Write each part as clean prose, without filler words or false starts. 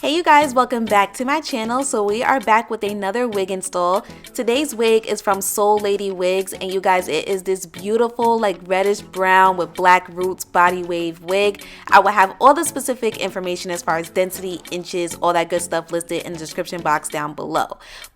Hey you guys, welcome back to my channel. So we are back with another wig install. Today's wig is from Soulladywigs, and you guys, it is this beautiful like reddish brown with black roots body wave wig. I will have all the specific information as far as density, inches, all that good stuff listed in the description box down below.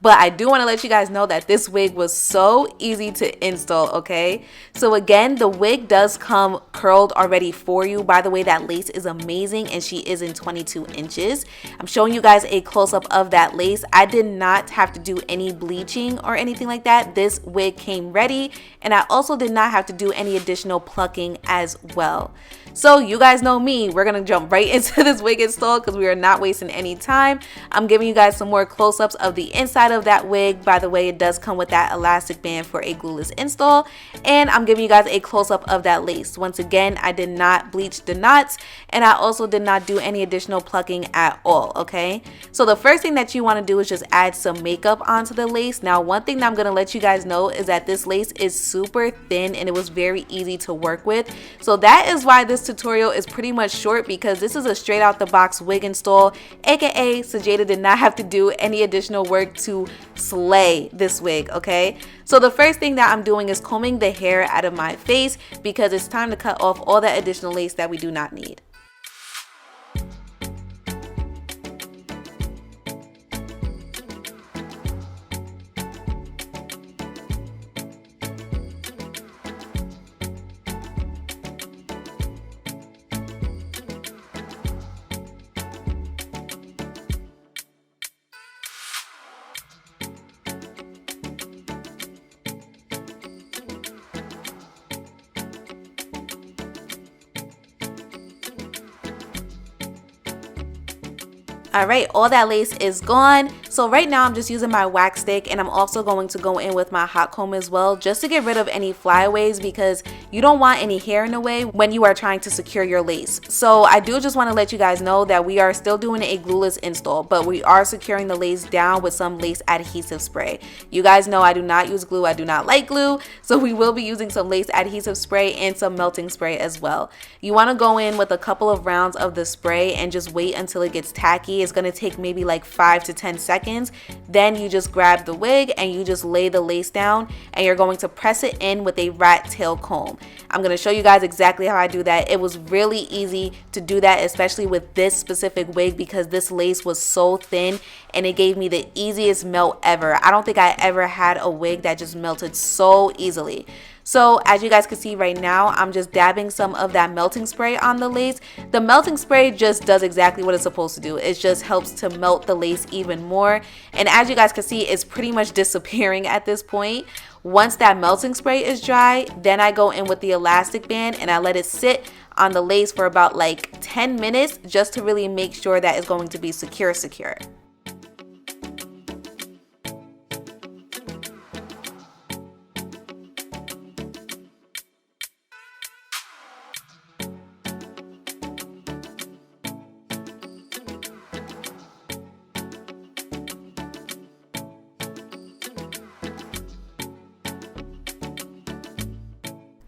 But I do want to let you guys know that this wig was so easy to install, okay? So again, the wig does come curled already for you. By the way, that lace is amazing and she is in 22 inches. I'm showing you guys a close-up of that lace. I did not have to do any bleaching or anything like that. This wig came ready, and I also did not have to do any additional plucking as well. So you guys know me, we're gonna jump right into this wig install because we are not wasting any time. I'm giving you guys some more close-ups of the inside of that wig. By the way, it does come with that elastic band for a glueless install, and I'm giving you guys a close-up of that lace. Once again, I did not bleach the knots, and I also did not do any additional plucking at all, okay? So the first thing that you want to do is just add some makeup onto the lace. Now, one thing that I'm gonna let you guys know is that this lace is super thin and it was very easy to work with. So that is why this tutorial is pretty much short, because this is a straight out the box wig install, aka Sajayda did not have to do any additional work to slay this wig, okay? So the first thing that I'm doing is combing the hair out of my face because it's time to cut off all that additional lace that we do not need. Alright, all that lace is gone. So right now I'm just using my wax stick, and I'm also going to go in with my hot comb as well, just to get rid of any flyaways, because you don't want any hair in the way when you are trying to secure your lace. So I do just want to let you guys know that we are still doing a glueless install, but we are securing the lace down with some lace adhesive spray. You guys know I do not use glue. I do not like glue. So we will be using some lace adhesive spray and some melting spray as well. You want to go in with a couple of rounds of the spray and just wait until it gets tacky. It's going to take maybe like 5 to 10 seconds. Then you just grab the wig and you just lay the lace down, and you're going to press it in with a rat tail comb. I'm going to show you guys exactly how I do that. It was really easy to do that, especially with this specific wig, because this lace was so thin and it gave me the easiest melt ever. I don't think I ever had a wig that just melted so easily. So as you guys can see right now, I'm just dabbing some of that melting spray on the lace. The melting spray just does exactly what it's supposed to do. It just helps to melt the lace even more. And as you guys can see, it's pretty much disappearing at this point. Once that melting spray is dry, then I go in with the elastic band and I let it sit on the lace for about like 10 minutes just to really make sure that it's going to be secure.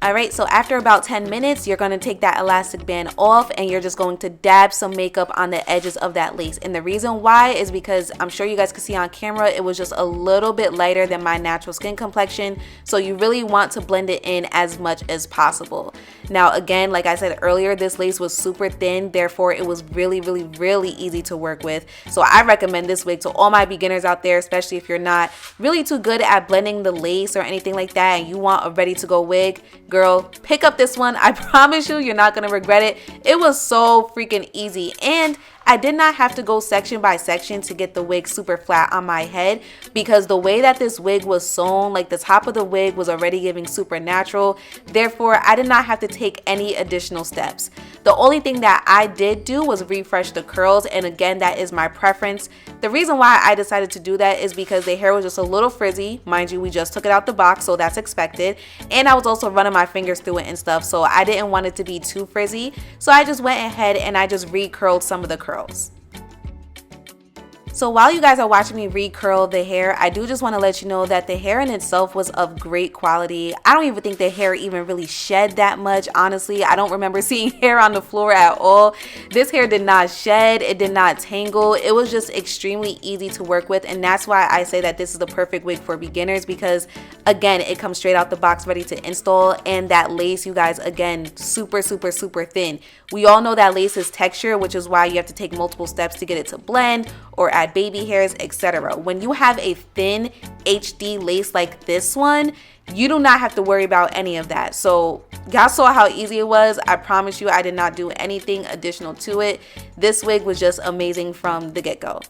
Alright, so after about 10 minutes, you're going to take that elastic band off and you're just going to dab some makeup on the edges of that lace. And the reason why is because I'm sure you guys can see on camera, it was just a little bit lighter than my natural skin complexion. So you really want to blend it in as much as possible. Now again, like I said earlier, this lace was super thin, therefore it was really easy to work with. So I recommend this wig to all my beginners out there, especially if you're not really too good at blending the lace or anything like that and you want a ready to go wig. Girl, pick up this one. I promise you, you're not gonna regret it. It was so freaking easy, and I did not have to go section by section to get the wig super flat on my head, because the way that this wig was sewn, like the top of the wig was already giving super natural. Therefore, I did not have to take any additional steps. The only thing that I did do was refresh the curls, and again, that is my preference. The reason why I decided to do that is because the hair was just a little frizzy. Mind you, we just took it out the box, so that's expected. And I was also running my fingers through it and stuff, so I didn't want it to be too frizzy. So I just went ahead and I just re-curled some of the curls. So while you guys are watching me recurl the hair, I do just want to let you know that the hair in itself was of great quality. I don't even think the hair even really shed that much, honestly. I don't remember seeing hair on the floor at all. This hair did not shed, it did not tangle. It was just extremely easy to work with, and that's why I say that this is the perfect wig for beginners, because again, it comes straight out the box ready to install. And that lace, you guys, again, super thin. We all know that lace is texture, which is why you have to take multiple steps to get it to blend or add baby hairs, etc. When you have a thin HD lace like this one, you do not have to worry about any of that. So y'all saw how easy it was. I promise you, I did not do anything additional to it. This wig was just amazing from the get-go.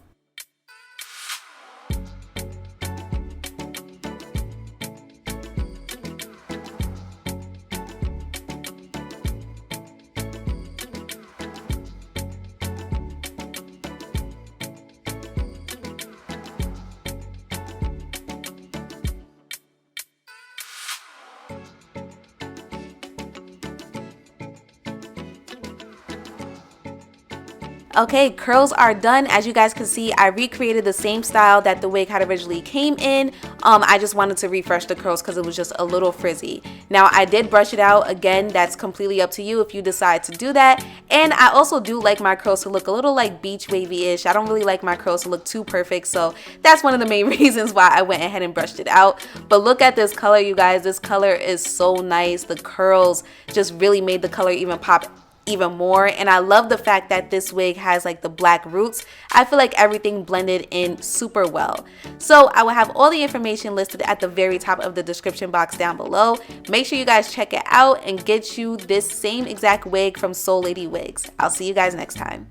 Okay, curls are done. As you guys can see, I recreated the same style that the wig had originally came in. I just wanted to refresh the curls because it was just a little frizzy. Now, I did brush it out. Again, that's completely up to you if you decide to do that. And I also do like my curls to look a little like beach wavy-ish. I don't really like my curls to look too perfect, so that's one of the main reasons why I went ahead and brushed it out. But look at this color, you guys. This color is so nice. The curls just really made the color even pop even more, and I love the fact that this wig has like the black roots. I feel like everything blended in super well. So I will have all the information listed at the very top of the description box down below. Make sure you guys check it out and get you this same exact wig from Soulladywigs. I'll see you guys next time.